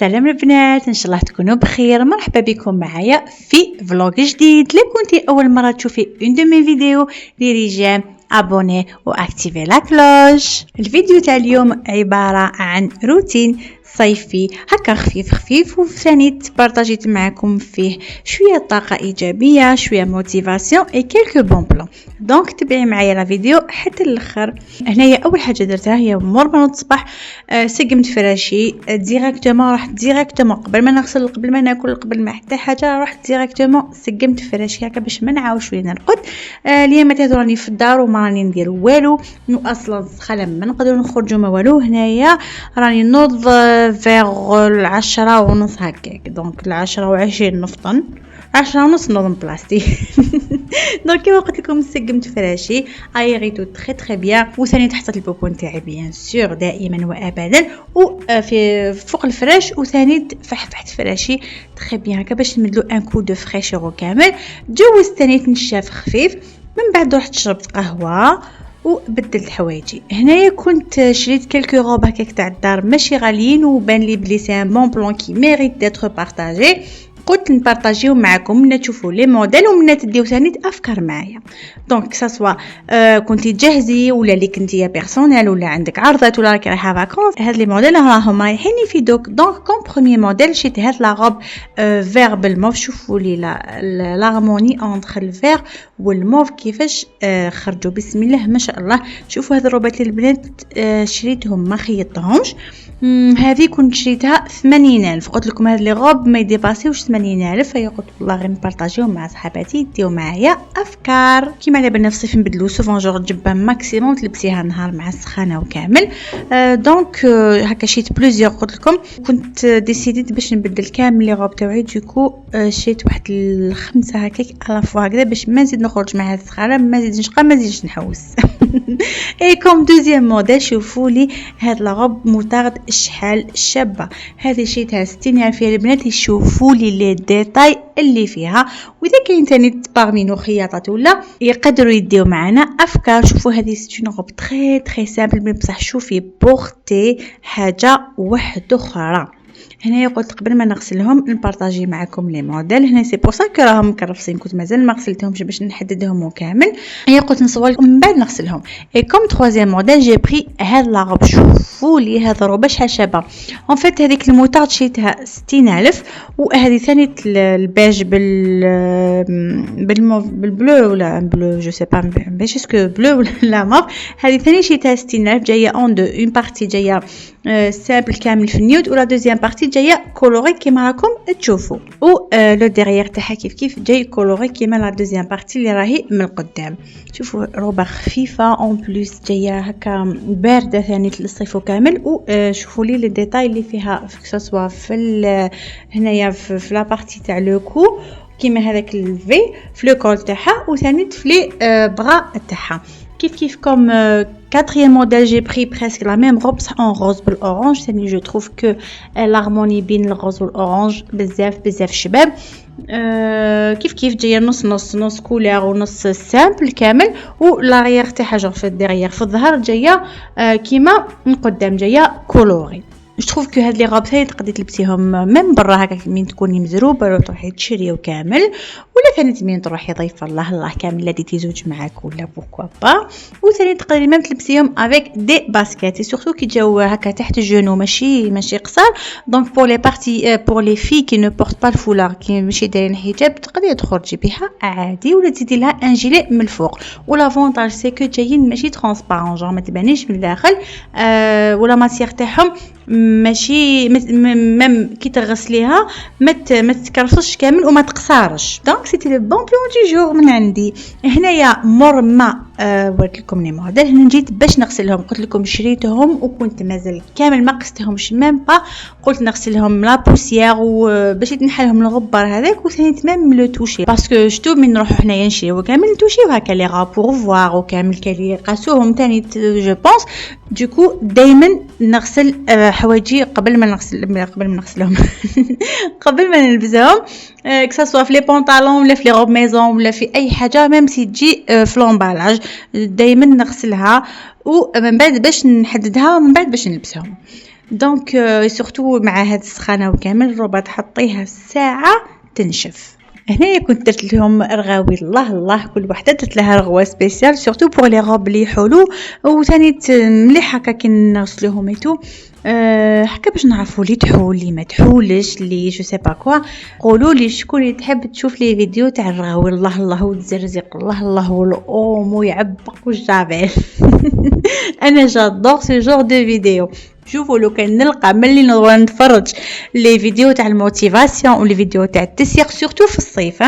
سلام البنات، ان شاء الله تكونوا بخير. مرحبا بكم معايا في فلوق جديد. لو كنتي اول مره تشوفي اون دو مي فيديو ديري جيم ابوني واكتيفي لا كلوش. الفيديو تاع اليوم عباره عن روتين صيفي هكا خفيف وثاني تبارطاجيت معكم فيه شويه طاقه ايجابيه، شويه موتيفاسيون اي كيلكو بون بلان. دونك تبعي معايا لا فيديو حتى الاخر. هنايا اول حاجه درتها هي مور ما الصباح سقمت فراشي ديريكتومون، رحت ديريكتومون قبل ما نغسل، قبل ما ناكل، قبل ما حتى حاجه، رحت ديريكتومون سقمت فراشي هكا باش ما نعاودش نرقد. اليومات هذو راني في الدار وما راني ندير والو، اصلا سخاله ما نقدروا نخرجوا ما والو. هنايا راني نوض فيغ 10:30 هكاك، دونك 10:20 نفطن، 10:30 نوض بلاصتي. دونك كيما قلت لكم سقمت فراشي ايغيتو تري بيان، وثاني تحت البوبو نتاعي بيان سور دائما وابدا، وفي فوق الفراش، وثاني فحفحت فراشي تري بيان هكا باش نمدلو ان كو دو فريشور كامل. جوزت ثاني نشاف خفيف، من بعد رحت شربت قهوه وبدلت حوايجي. هنايا كنت شريت كلكو روب هكاك تاع الدار ماشي غاليين، وبان لي بلي سي ان بون بلان كي ميريت ديتر بارطاجي. قلت نبارطاجيو معكم، من تشوفوا لي موديل ومن تديو ثاني افكار معايا. دونك سوا كنتي تجهزي ولا اللي كنتي بيرسونيل ولا عندك عرضات ولا راكي رايحه فاكونس، هاد لي موديل راهم رايحين يفيدوك. دونك كوم بروميي موديل شريت هاد لا روب فير بالموف. شوفوا لي لارموني انتر الفير والموف كيفاش خرجوا بسم الله ما شاء الله. شوفوا هاد الروبات البنات شريتهم ما خيطتهمش. هذه كنت شريتها 80,000. قلت لكم هاد لي غوب ما يديباسيوش 80,000، فهي قلت والله غير نبارطاجيهم مع صحاباتي يديو معايا افكار. كيما على بالنا في الصيف نبدلو سوفون جور جبه ماكسيموم تلبسيها نهار مع السخانه وكامل. دونك هكا شريت بلوزيور. قلت لكم كنت ديسيديت باش نبدل كامل لي غوب تاعي، دوكو شريت واحد الخمسه هكاك على فوا هكذا باش ما نزيد نخرج مع هاد السخانه، ما نزيدش نشقى، ما نزيدش نحوس. اي كوم دوزيام موديل شوفوا لي هاد لا غوب موطارد شحال شابه. هذه شريتها 60,000 يا البنات. شوفوا لي لي ديتاي اللي فيها، واذا كاين ثاني باغمينو خياطات ولا يقدروا يديو معنا افكار. شوفوا هذه سيتون غوب تري سامبل، بصح شوفي بورتي حاجه واحده اخرى. هنايا قلت قبل ما نغسلهم نبارطاجي معكم لي موديل. هنا سي بور سا كو راهم مكرفسين، كنت مازال ما غسلتهمش باش نحددهم كامل. هي قلت نصور لكم من بعد نغسلهم. اي كوم تروازيام موديل جي بري هاد لا روب. شوفوا لي هذا روب شحال شابه. اون فيت هذيك الموطارد شريتها 60,000، وهذه ثاني البيج بالبلو ولا بلو جو سي با باش اسكو بلو ولا موف. هذه ثاني شريتها 60,000، جايه اون دو اون بارتي جايه سامبل كامل في النيود، ولا دوزيام بارتي جايه كولوري كيما راكم تشوفوا، و لو ديريير تاعها كيف جاي كولوري كيما لا دوزيام بارتي اللي راهي من القدام. شوفوا روبه خفيفه اون بليس جايه هكا بارده ثاني للصيف كامل. وشوفوا لي لي ديتاي اللي فيها سوا في هنايا في لا بارتي تاع لو كو كيما هذاك الفي في لو كول تاعها، وثاني في لي بغا تاعها كيف كوم quatrième modèle j'ai pris presque la même robe en rose بالorange. ثاني je trouve que l'harmonie بين الروز والاورانج بزاف شباب. كيف جايه نص كولير ونص سامبل كامل، والاريير تاعها جور في الديريير في الظهر جايه كيما من قدام جايه كولوري. جو تروف كو هاد لي غوب ثاني تقدري تلبسيهم من برا هكا من تكوني مزروبه ولا تروحي تشريو كامل، ولا ثاني تمين تروحي ضيفه الله كامل الذي تزوج معاك ولا بوكوا با. وثاني تقدري ميم تلبسيهم افيك دي باسكيت، سورتو كي جاو هكا تحت الجنو ماشي قصار. دونك بور لي بارتي بور لي في كي نو بورت با الفولار كي ماشي دايرين حجاب تقدري تخرجي بها عادي، ولا تزيدي لها ان جيلي من الفوق. ولا فونتاج سي كو جايين ماشي ترانسبارون جون ما تبانيش من الداخل، ولا ماسيغ تاعهم ماشي ميم كي تغسليها ما تكرفصش كامل وما تقصارش. دونك سيتي لو بون بلان دو جور من عندي. هنايا مور ما وريت لكم لي موديل. هنا جيت باش نغسلهم، قلت لكم شريتهم وكنت مازال كامل ما قستهمش ميم با، قلت نغسلهم لا بوسيير وباش يتنحلهم الغبار هذاك، وثاني تمام لو توشي باسكو شتو من نروحو حنايا نشريو كامل نتوشيو هكا لي رابور فوار وكامل كالي قاسوهم ثاني جو بونس. دوكو دائما نغسل حوايجي قبل ما نغسلهم قبل ما نلبسهم، كسوا في لي بونطالون ولا في لي روب ميزون ولا في اي حاجه ميم سي تجي في لومبالاج دائما نغسلها ومن بعد باش نحددها ومن بعد باش نلبسهم. دونك سورتو مع هاد السخانه وكامل الروبه تحطيها ساعه تنشف. هنايا كنت درت لهم رغاوي الله كل وحده درت لها رغوه سبيسيال سورتو بوغ لي روب لي حلو وثاني مليح هكا كي نغسلوهم ايتو هكا باش نعرفوا لي تحول لي ما تحولش لي جو سي با كوا. قولوا لي شكون اللي تحب تشوف لي فيديو تاع الرغاوي الله وتزرزق الله والاومو يعبق والجابيل. انا جادور سو جور دو فيديو. شوفوا لو كان نلقى ملي نتفرج لي فيديو تاع الموتيفاسيون ولي فيديو تاع التسيير سورتو في الصيف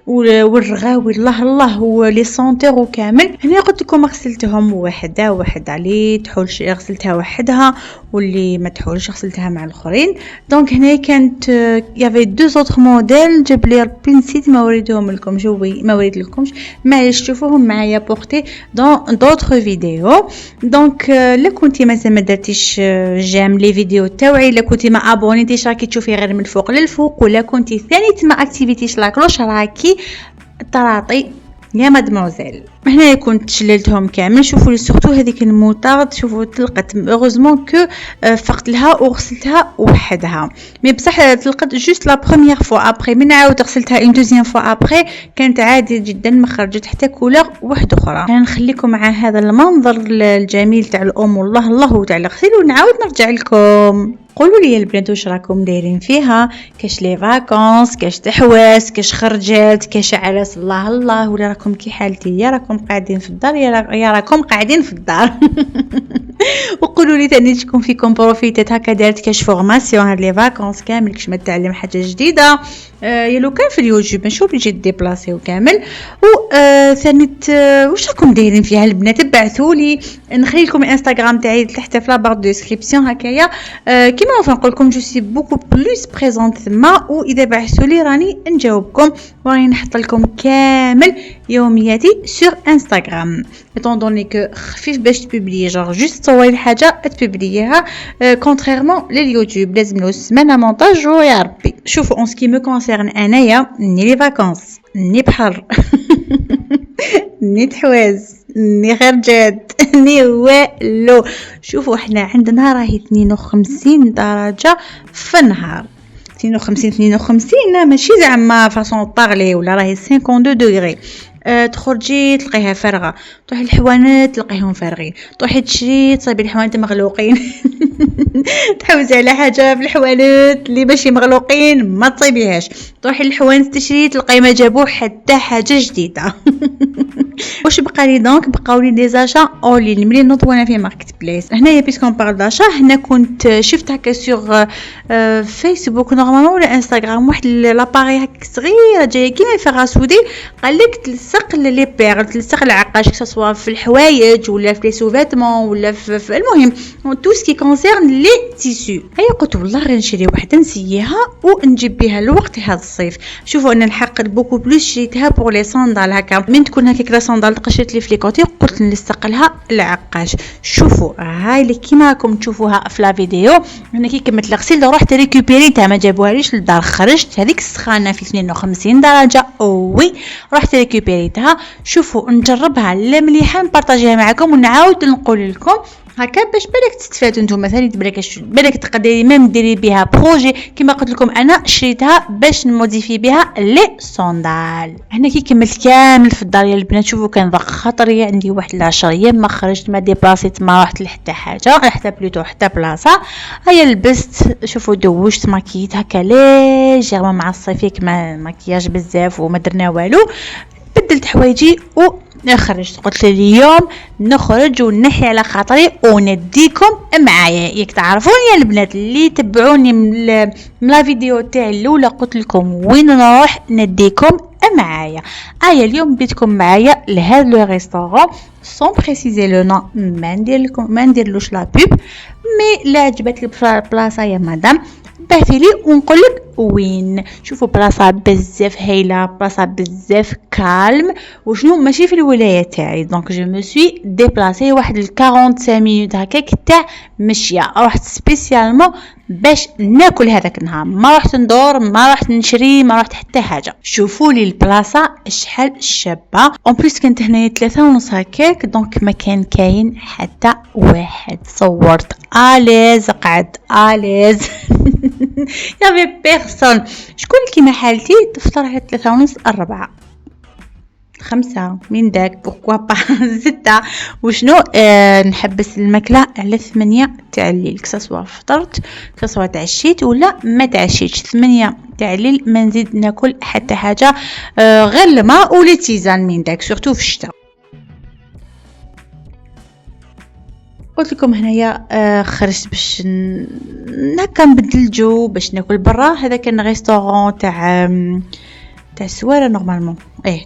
والرغاوي الله ولي سونتور وكامل. هنا قلت لكم غسلتهم وحده اللي تحولش غسلتها وحدها واللي ما تحولش غسلتها مع الاخرين. دونك هنا كانت يافي دو زوتر موديل جاب لي البنسيت ما وريتهم لكم جوي ما وريت لكمش معليش تشوفوهم معايا بورتي دون دوطر فيديو. دونك لا كنتي مثلا ما درتيش جيم لي فيديو تاوعي لا كنتي ما ابونيتيش راكي تشوفي غير من الفوق للفوق ولا كنتي ثاني ما اكتيفيتيش لا كلوش راكي طراطي يا مادموزيل. هنا كنت شللتهم كامل. شوفوا سورتو هذيك الموطارد شوفوا تلقت اوغوزمون كو فقت لها وغسلتها وحدها مي بصح تلقت جوست لا بروميير فوا ابري من عاود غسلتها اون دوزيام فوا ابري كانت عادي جدا ما خرجت حتى كولور واحده اخرى. انا نخليكم مع هذا المنظر الجميل تاع الام الله تاع الغسيل ونعاود نرجع لكم. قولوا لي البنات واش راكم دايرين فيها؟ كاش لي فاكونس كاش تحواس كاش خرجات كاش عرس الله ولا راكم كي حالتي يا راكم قاعدين في الدار يا راكم قاعدين في الدار. وقولوا لي ثاني تكون فيكم بروفيتات هكا دارت كاش فورماسيون هاد لي فاكونس كامل كاش ما تعلم حاجه جديده يا لو كان في اليوتيوب نشوف نجي ديبلاسي وكامل. و ثاني واش راكم دايرين فيها البنات؟ ابعثوا لي نخلي لكم الانستغرام تاعي تحت في لا بار ديسكريبسيون هكايا كيما نقول لكم جو سي بوكو بلوس بريزونت ثما واذا بعثوا لي راني نجاوبكم وراني نحط لكم كامل يومياتي سور انستغرام. étant donné que خفيف باش تبوبلي جور جوست تصوري الحاجه تبوبليها كونتريرمون لليوتيوب لازم له سمانه مونتاج ويا ربي. شوفوا اون سكي مو كونسيرن انايا ني لي فاكونس ني بحر ني تحواز ني خرجات ني والو. شوفوا احنا عندنا راهي 52 درجه في النهار 52 ماشي زعما فاصون بارلي ولا راهي 52 دوغري. تخرجي تلقيها فارغه تروحي الحوانت تلقيهم فارغين تروحي تشري تصايبي الحوانت مغلوقين تحوزي على حاجه في الحوانت اللي ماشي مغلوقين ما تصايبيهاش تروحي الحوانت تشري تلقاي ما جابوه حتى حاجه جديده. واش بقى لي دونك بقاو لي ديزاشا اولين ملي نوض وانا في ماركت بليس. هنايا بيسكون بار داشا هنا كنت شفت هكا سور فيسبوك نورمالمون ولا انستغرام واحد لاباري هكا صغيره جايه كيما الفراغ سودي قال لك تلصق لي بير تلصق العقاش سواء في الحوايج ولا في لي سوفيتمون ولا في المهم تو سكي كونسيرن لي تيسو. هيا قلت والله غير نشري وحده نسييها ونجيب بها الوقت هذا الصيف. شوفوا انا الحق بوكو بلوس شريتها بور لي صندال هكا من تكون هكاك لا صندال قشرت لي في ليكوتي قلت نلصق لها العقاش. شوفوا هاي اللي كيما راكم تشوفوها في لا فيديو هنا كي كملت الغسيل رحت ريكوبيريتها ما جابوهاليش للدار خرجت هذيك السخانه في 52 درجه وي رحت ريكوبيريتها. شوفوا نجربها لا مليحه نبارطاجيها معكم ونعاود نقول لكم هكا باش بالك تستفادوا نتوما ثاني بالك تقدري ميم ديري بها بروجي كما قلت لكم انا شريتها باش نموديفي بها لي صوندال. هنا كي كملت كامل في الدار يا البنات شوفوا كان ضاق خاطري عندي واحد 10 ايام ما خرجت ما ديبلاسيت ما رحت لحتى حاجه حتى بلوتو حتى بلاصه. هيا لبست شوفوا دوشت ماكيت هكا ليجيرمون مع الصيف كما ماكياج بزاف وما درنا والو بدلت حوايجي خرجت قلت اليوم نخرج ونحي على خاطري ونديكم معايا. ياك تعرفون يا البنات اللي تبعوني من لا فيديو تاعي الاولى قلت لكم وين نروح نديكم معايا. اليوم بديتكم معايا لهذا لو ريستورون سون بريسيزي لو نون ما نديرلوش لا بوب مي لا عجبتك البلاصه يا مدام بعثي لي ونقول لك وين. شوفوا بلاصه بزاف هايله، بلاصه بزاف كالم. وشنو ماشي في الولايه تاعي، دونك جو مو سوي ديبلاسي واحد 45 مينوت هكاك تاع مشيه، رحت سبيسيالمون باش ناكل هذاك النهار، ما رحت ندور، ما رحت نشري، ما رحت حتى حاجه. شوفوا لي البلاصه شحال شابه، اون بليس كانت هنايا 3:30 هكاك، دونك ما كان كاين حتى واحد. صورت اليز، قعدت اليز يافي بيرسون. شكون كيما حالتي تفطر على 3:30 4 5 من داك بوركوا با 6 وشنو نحبس الماكله على 8 تاع الليل، كسوا فطرت كسوا تعشيت ولا ما تعشيتش. 8 تاع الليل ما نزيد ناكل حتى حاجه غير الماء ولي تيزان من داك، سورتو في الشتاء. قلت لكم هنايا خرجت باش هكا نبدل الجو، باش ناكل برا. هذا كان ريستورون تاع سواره نورمالمون،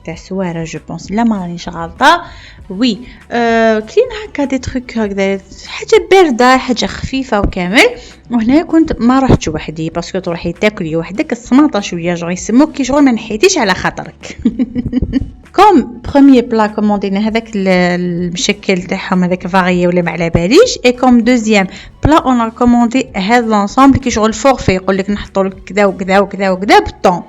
تاع سواره جو بونس، لا ما رانيش غلطه. وي كاين هكا دي تروك هكذا، حاجه بارده، حاجه خفيفه وكامل. وهنا كنت ما رحتش وحدي باسكو تروحي تاكلي وحدك السماطه شويه جوغ يسموك كي شغل ما نحيتيش على خاطرك. كوم بروميير بلا كوموندينا هذاك المشكل تاعهم هذاك فاريي ولا ما على باليش، اي كوم دوزيام بلا اون كوموندي هذا لونسومبل كي شغل فورفي، يقول لك نحطوا لك كذا وكذا وكذا وكذا بالطون،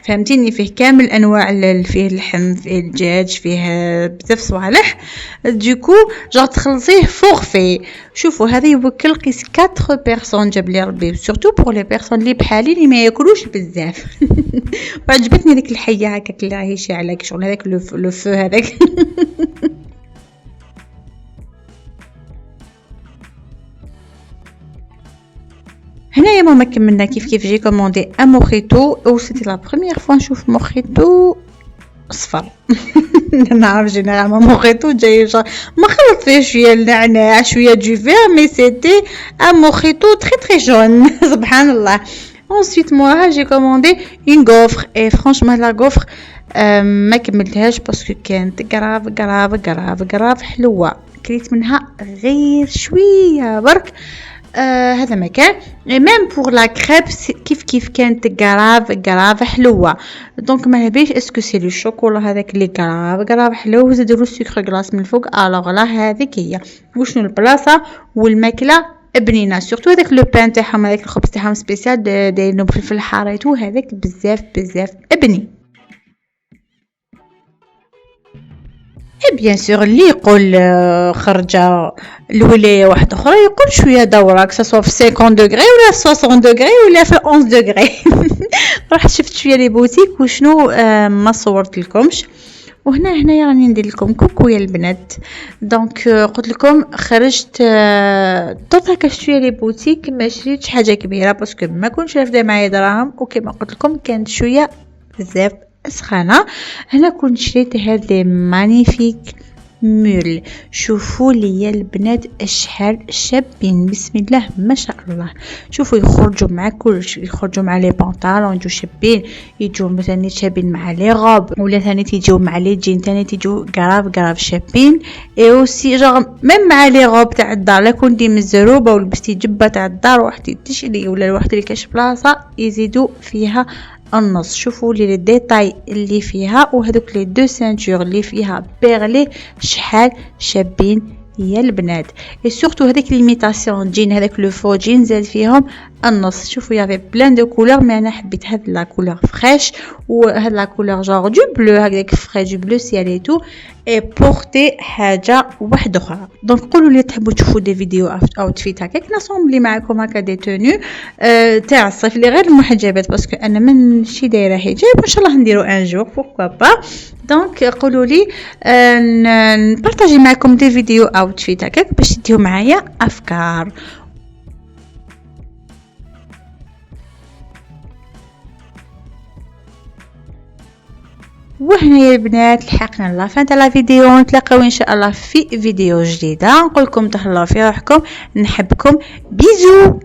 فهمتيني؟ فيه كامل انواع، فيه اللحم، فيه الدجاج، فيه بزاف صوالح. دوكو جا تخلصيه فورفي. شوفوا هذا يوكل قيس 4 بيرسون جاب لي ربي، سورتو بور لي بيرسون اللي بحالي اللي ما ياكلوش بزاف. وعجبتني ديك الحيه هكاك اللي راهي شاعله شغل هذاك لو فو هذاك. هنايا ماما كملنا كيف جي كوموندي ان موخيتو، و سيتي لا بروميير فوا نشوف موخيتو صفر. نعرف جينيرالمون موخيتو جاي ما خلط فيه شويه النعناع شويه دو فير، مي سيتي ان موخيتو تري تري جون. سبحان الله. ensuite موراها جي كوموندي اون غوفر، اي فرانشمون لا غوفر ما كملتهاش باسكو كانت غراف حلوه، كليت منها غير شويه برك. هذا مكان ميم بور لا كريب كيف كانت غراف حلوه. دونك ما نبيش اسكو سي لو شوكولا هذاك اللي غراف حلو، وزيدوا السكر غلاس من الفوق. الوغ لا هذيك هي وشنو البلاصه والماكله بنينه، سورتو هذاك لو بان تاعهم، هذاك الخبز تاعهم سبيسيال دايرينو بالفلفل الحاريت، وهذاك بزاف بني. بيان سور اللي يقول خرجه الولايه واحده اخرى يقول شويه دوره كسوا في 50 دوغري ولا 60 دوغري ولا في 11 دوغري. رحت شفت شويه لي بوتيك وشنو ما صورت لكمش. وهنا راني ندير لكم كوكو يا البنات. دونك قلت لكم خرجت طلت هكا شويه لي بوتيك، ما شريتش حاجه كبيره باسكو ما كنتش رافده معايا دراهم، وكما قلت لكم كانت شويه بزاف سخانه. هنا كنت شريت هاد لي مانيفيك مول. شوفوا لي يا البنات شحال شابين، بسم الله ما شاء الله. شوفوا يخرجوا مع كلش، يخرجوا مع لي بنطالون يجوا شابين، يجوا مثلا شابين مع لي غوب، ولا ثاني تيجوا مع لي جين، ثاني تيجوا غراف شابين. اي اوسي جوغ ميم مع لي غوب تاع الدار، لا كنتي مزروبه ولبستي جبه تاع الدار وحدي تشري ولا الواحد اللي كاش بلاصه يزيدوا فيها النص. شوفوا لي ديتاي اللي فيها، وهذوك لي دو سانتور اللي فيها بيرلي شحال شابين يا البنات. اي سورتو هذيك ليميتاسيون جين، هذاك لو فو جين زاد فيهم النص. شوفوا يافي بلان دو كولور، مي انا حبيت هاد لا كولور فريش وهاد لا كولور جوغ دو بلو هكاك فريش، بلو سيالي تو اي بورتي حاجه واحده اخرى. دونك قولوا لي تحبوا تشوفوا دي فيديو اوتفيت هكاك نصومبلي معكم هكا دي تونو تاع الصيف اللي غير المحجبات، باسكو انا ماشي دايره حجاب، ان شاء الله نديرو ان جور بوركوا با. دونك قولوا لي نبارطاجي معكم دي فيديو اوتفيت هكاك باش تديو معايا افكار. وهنا يا البنات لحقنا لافان تاع لا فيديو، نتلاقاو ان شاء الله في فيديو جديده. نقول لكم تهلاو في روحكم، نحبكم، بيزو.